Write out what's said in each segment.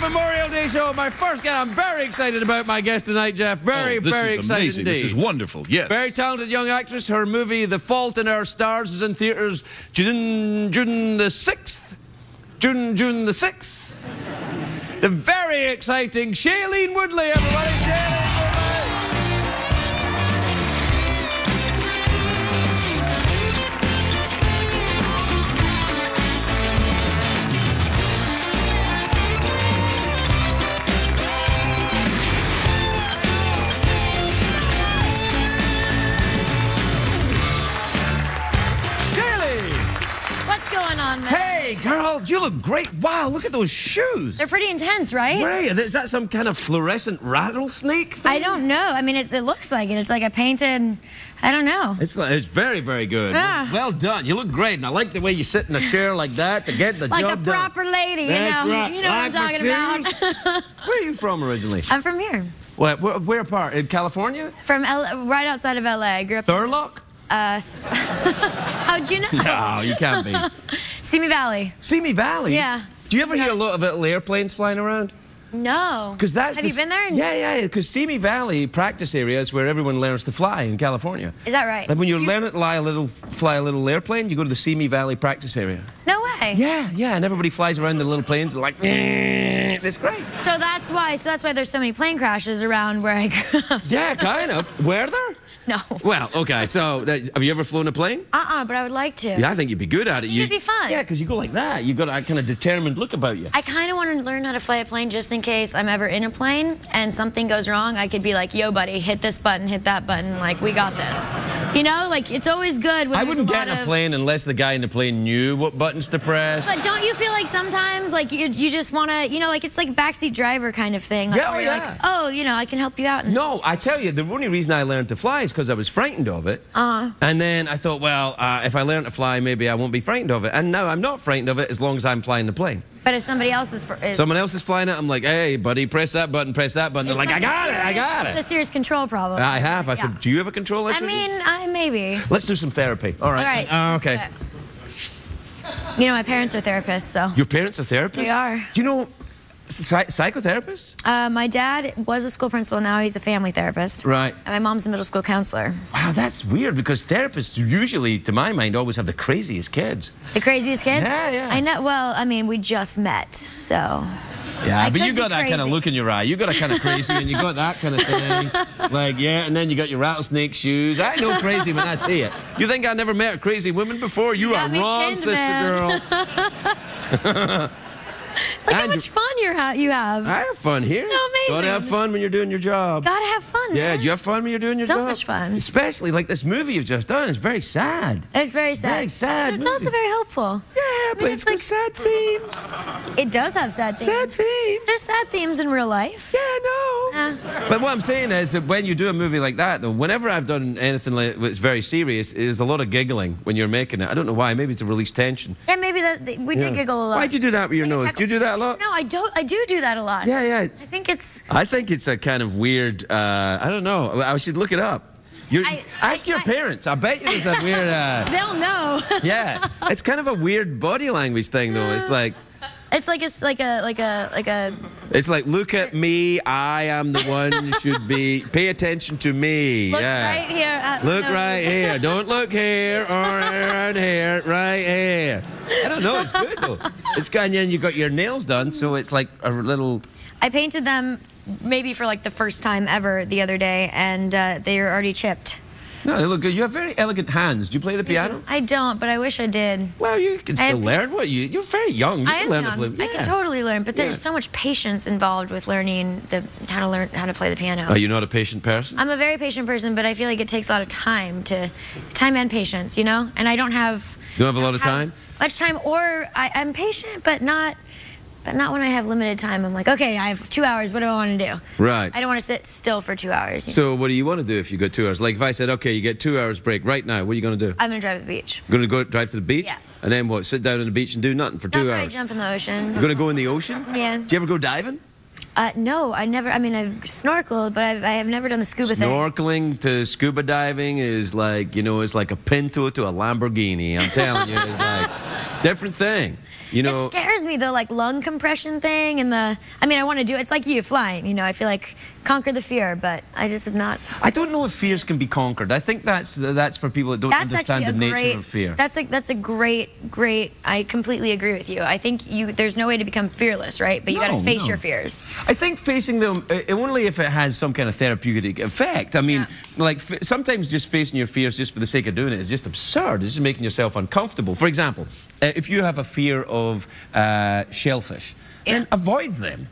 Memorial Day show. My first guest. I'm very excited about my guest tonight, Jeff. Very excited amazing. indeed. This is wonderful, yes. Very talented young actress. Her movie, The Fault in Our Stars, is in theaters June the 6th. June the 6th. The very exciting Shailene Woodley, everybody. Shailene Woodley. Hey, girl, you look great. Wow, look at those shoes. They're pretty intense, right? Right. Is that some kind of fluorescent rattlesnake thing? I don't know. I mean, it looks like it. It's like a painted, I don't know. It's very, very good. Ah. Well done. You look great. And I like the way you sit in a chair like that to get the job done. Like a proper lady, That's you know. right. You know what I'm talking about. Where are you from originally? I'm from here. Where part? In California? From right outside of LA. I grew up Thurlock? How'd you know? No, you can't be. Simi Valley. Simi Valley? Yeah. Do you ever hear a lot of little airplanes flying around? No. Have you been there? Yeah. Because Simi Valley practice area is where everyone learns to fly in California. Is that right? Like when you learn to fly a little airplane, you go to the Simi Valley practice area. No way. Yeah, and everybody flies around the little planes and like, it's great. So that's why there's so many plane crashes around where I grew up. Yeah, kind of. Were there? No. Well, okay, so have you ever flown a plane? But I would like to. Yeah, I think you'd be good at it. It'd be fun. Yeah, because you go like that. You've got a kind of determined look about you. I kind of want to learn how to fly a plane just in case I'm ever in a plane and something goes wrong. I could be like, yo, buddy, hit this button, hit that button. Like, we got this. You know, like, it's always good when I wouldn't get in a plane unless the guy in the plane knew what buttons to press. But don't you feel like sometimes, like, you just want to, you know, like, it's like backseat driver kind of thing. Like, Yeah, where you're like, oh, you know, I can help you out. No, I tell you, the only reason I learned to fly is because I was frightened of it. And then I thought, well, if I learn to fly, maybe I won't be frightened of it. And now I'm not frightened of it as long as I'm flying the plane. But if somebody else is someone else is flying it, I'm like, hey, buddy, press that button, press that button. They're like, I got it. It's a serious control problem. I have. Do you have a control issue? I mean, maybe. Let's do some therapy. All right. All right. Okay. You know, my parents are therapists, so. Your parents are therapists? They are. Do you know psychotherapists? My dad was a school principal. Now he's a family therapist. Right. And my mom's a middle school counselor. Wow, that's weird because therapists usually, to my mind, always have the craziest kids. The craziest kids? Yeah. I know. Well, I mean, we just met, so. Yeah, but you got that kind of look in your eye. You got a kind of crazy and you got that kind of thing. Like, yeah, and then you got your rattlesnake shoes. I know crazy when I see it. You think I never met a crazy woman before? You are wrong, sister girl. Look how much fun you have. I have fun here. So amazing. Gotta have fun when you're doing your job. Gotta have fun, Yeah, man. do you have fun when you're doing your job? So much fun. Especially like this movie you've just done. It's very sad. It's very sad. Very sad But it's movie. also very hopeful. Yeah, but it's got sad themes. It does have sad themes. Sad themes. There's sad themes in real life. Yeah, no. But what I'm saying is that when you do a movie like that, though, whenever I've done anything that's very serious, there's a lot of giggling when you're making it. I don't know why. Maybe it's to release tension. Yeah, maybe we did giggle a lot. Why'd you do that with your nose? Do you do that a lot? No, I don't. I do that a lot. Yeah. I think it's a kind of weird. I don't know. I should look it up. Ask your parents. I bet you there's a weird. They'll know. Yeah, it's kind of a weird body language thing, though. It's like. It's like a. It's like, look at me. I am the one who should be. Pay attention to me. Look right here. Look right here. Don't look here or around here. Right here. I don't know. It's good though. It's good. And then you got your nails done, so it's like a little. I painted them maybe for like the first time ever the other day, and they are already chipped. No, they look good. You have very elegant hands. Do you play the piano? I don't, but I wish I did. Well, you can still learn. You're very young. You I can am learn young. to play. Yeah. I can totally learn, but there's so much patience involved with learning how to play the piano. Are you not a patient person? I'm a very patient person, but I feel like it takes a lot of time and patience, you know. And I don't have. You don't have a lot of time? Much time, or I'm patient, but not when I have limited time. I'm like, okay, I have 2 hours. What do I want to do? Right. I don't want to sit still for 2 hours. So what do you want to do if you got 2 hours? Like if I said, okay, you get 2 hours break right now, what are you going to do? I'm going to drive to the beach. You're going to go drive to the beach? Yeah. And then what? Sit down on the beach and do nothing for 2 hours? I jump in the ocean. You're going to go in the ocean? Yeah. Do you ever go diving? No, I never. I mean, I've snorkeled, but I have never done the scuba thing. Snorkeling to scuba diving is like, you know, it's like a Pinto to a Lamborghini. I'm telling you, it's like. Different thing. You know, it scares me, the like lung compression thing and the, I mean, I want to do, it's like you flying, you know, I feel like conquer the fear, but I just have not. I don't know if fears can be conquered. I think that's for people that don't understand the nature of fear. That's a great, I completely agree with you. I think there's no way to become fearless, right? But you got to face your fears. I think facing them, only if it has some kind of therapeutic effect. I mean, like sometimes just facing your fears just for the sake of doing it is just absurd. It's just making yourself uncomfortable. For example, if you have a fear of shellfish, then avoid them.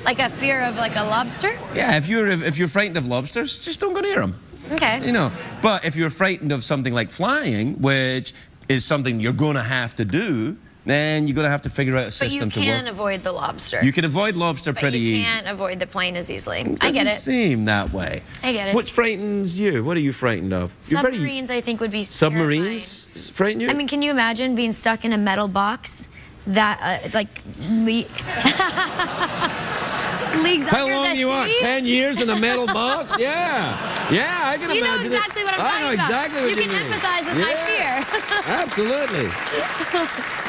Like a fear of like a lobster? Yeah, if you're frightened of lobsters, just don't go near them. Okay. You know, but if you're frightened of something like flying, which is something you're going to have to do, then you're going to have to figure out a system to work. But you can avoid the lobster. You can avoid lobster pretty easy. But you can't avoid the plane as easily. I get it. Doesn't seem that way. I get it. What frightens you? What are you frightened of? Submarines, I think, would be Submarines terrifying. frighten you? I mean, can you imagine being stuck in a metal box that, like, leagues How under long the do you want? sea? 10 years in a metal box? Yeah. Yeah, I can imagine it. You know exactly what I'm talking about. Exactly what you can mean. empathize with my fear. Absolutely.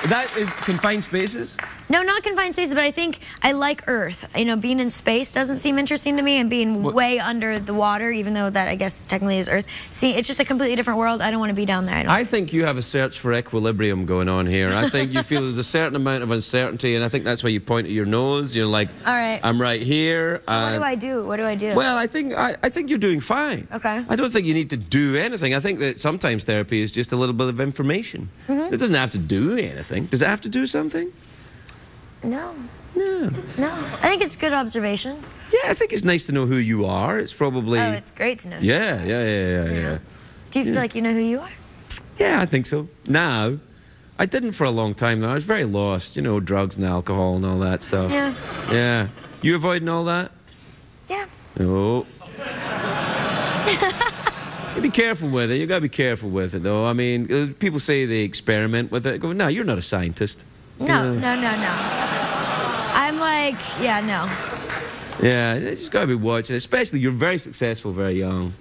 That is confined spaces? No, not confined spaces, but I think I like Earth. You know, being in space doesn't seem interesting to me, and being way under the water, even though that I guess technically is Earth. See, it's just a completely different world. I don't want to be down there. I think you have a search for equilibrium going on here. I think you feel there's a certain amount of uncertainty, and I think that's why you point at your nose. You're like, all right, I'm right here. So what do I do? What do I do? Well, I think you're doing fine. Okay. I don't think you need to do anything. I think that sometimes therapy is just a little bit of information. It doesn't have to do anything. Does it have to do something? No. No. No. I think it's good observation. Yeah, I think it's nice to know who you are. It's probably... Oh, it's great to know. Yeah. Do you feel like you know who you are? Yeah, I think so. Now, I didn't for a long time, though. I was very lost. You know, drugs and alcohol and all that stuff. Yeah. Yeah. You avoiding all that? Yeah. No. You be careful with it. You gotta be careful with it, though. I mean, people say they experiment with it. I go, no, you're not a scientist. No. I'm like, yeah, no. Yeah, you just gotta be watching. Especially, you're very successful, very young.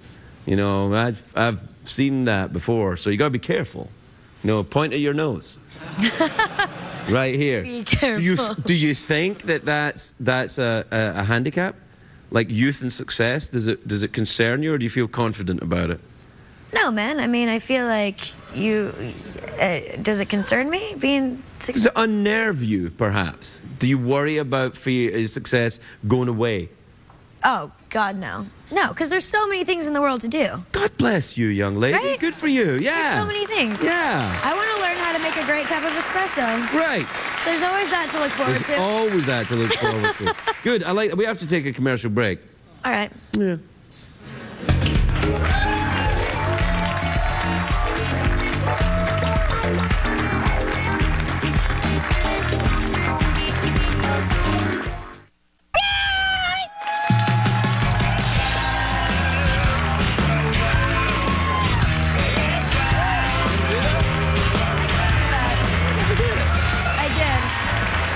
You know, I've seen that before. So you gotta be careful. You know, point at your nose. Right here. Be careful. Do you think that that's a handicap? Like youth and success? Does it concern you, or do you feel confident about it? No, man. I mean, I feel like you... does it concern me being successful? Does it unnerve you, perhaps? Do you worry about success going away? Oh, God, no. No, because there's so many things in the world to do. God bless you, young lady. Right? Good for you, yeah. There's so many things. Yeah. I want to learn how to make a great cup of espresso. Right. There's always that to look forward to. Always that to look forward to. Good. We have to take a commercial break. All right. Yeah.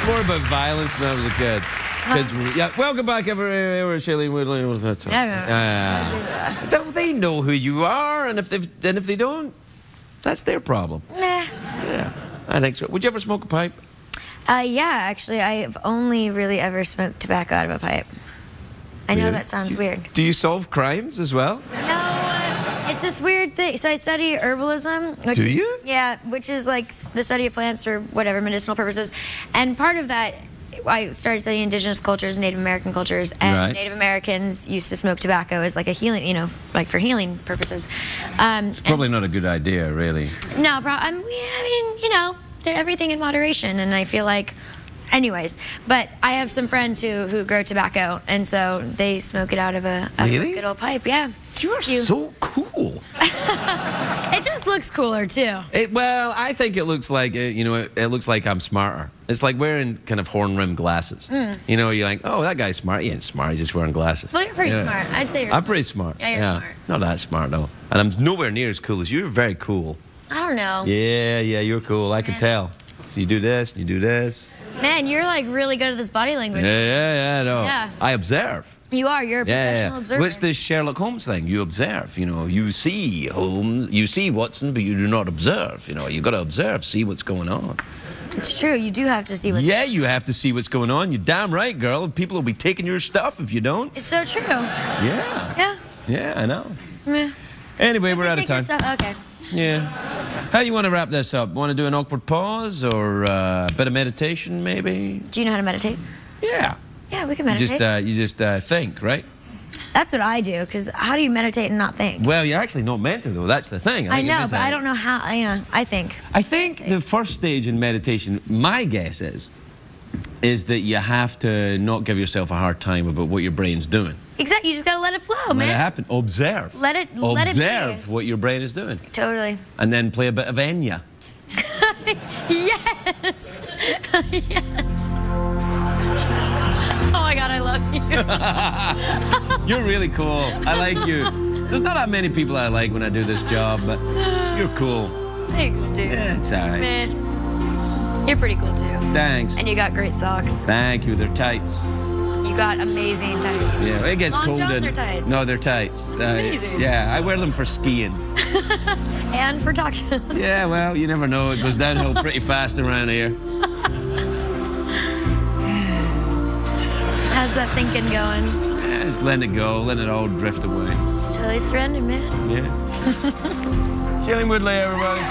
More about violence when I was a kid. Yeah, welcome back, everybody. We're Shailene Woodley. What's that song? They know who you are, and if they don't, that's their problem. Nah. Yeah, I think so. Would you ever smoke a pipe? Yeah, actually, I've only really ever smoked tobacco out of a pipe. I know that sounds weird. Do you solve crimes as well? No, it's this weird thing. So I study herbalism. Do you? Yeah, which is like the study of plants for whatever medicinal purposes. And part of that, I started studying indigenous cultures, Native American cultures, and Native Americans used to smoke tobacco as like a healing, you know, like for healing purposes. It's probably not a good idea, really. No, I mean, you know, everything in moderation, and I feel like, anyways. But I have some friends who grow tobacco, and so they smoke it out of a good old pipe. Yeah. You are so cool. It just looks cooler too. Well, I think it looks like it looks like I'm smarter. It's like wearing kind of horn-rimmed glasses. You know, you're like, oh, that guy's smart. He ain't smart. He's just wearing glasses. Well, you're pretty smart. I'd say you're. I'm pretty smart. Yeah, you're smart. Not that smart though, and I'm nowhere near as cool as you. You're very cool. I don't know. Yeah, you're cool. I can tell. So you do this, and you do this. Man, you're like really good at this body language. Yeah, no. Yeah. I observe. You are. You're a professional observer. What's this Sherlock Holmes thing? You observe. You know, you see Holmes, you see Watson, but you do not observe. You know, you got to observe, see what's going on. It's true. You do have to see what's. Yeah, you have to see what's going on. You're damn right, girl. People will be taking your stuff if you don't. It's so true. Yeah. Yeah. Yeah, I know. Yeah. Anyway, we're out of time. Okay. Yeah. How do you want to wrap this up? Want to do an awkward pause or a bit of meditation, maybe? Do you know how to meditate? Yeah. Yeah, we can meditate. You just think, right? That's what I do, because how do you meditate and not think? Well, you're actually not meant to, though. That's the thing. I know, but I don't know how. I think. I think the first stage in meditation, my guess is that you have to not give yourself a hard time about what your brain's doing. Exactly. You just gotta let it flow, man. Let it happen. Observe. Let it be. Observe what your brain is doing. Totally. And then play a bit of Enya. Yes. Yes. Oh my God, I love you. You're really cool. I like you. There's not that many people I like when I do this job, but you're cool. Thanks, dude. Yeah, it's all right. Man, you're pretty cool too. Thanks. And you got great socks. Thank you. They're tights. You got amazing tights. Yeah, it gets Long cold. johns or tights? No, they're tights. That's amazing. Yeah, I wear them for skiing. And for talking. Yeah, well, you never know. It goes downhill pretty fast around here. How's that thinking going? Yeah, just let it go. Let it all drift away. Just totally surrendered, man. Yeah. Shailene Woodley, everybody.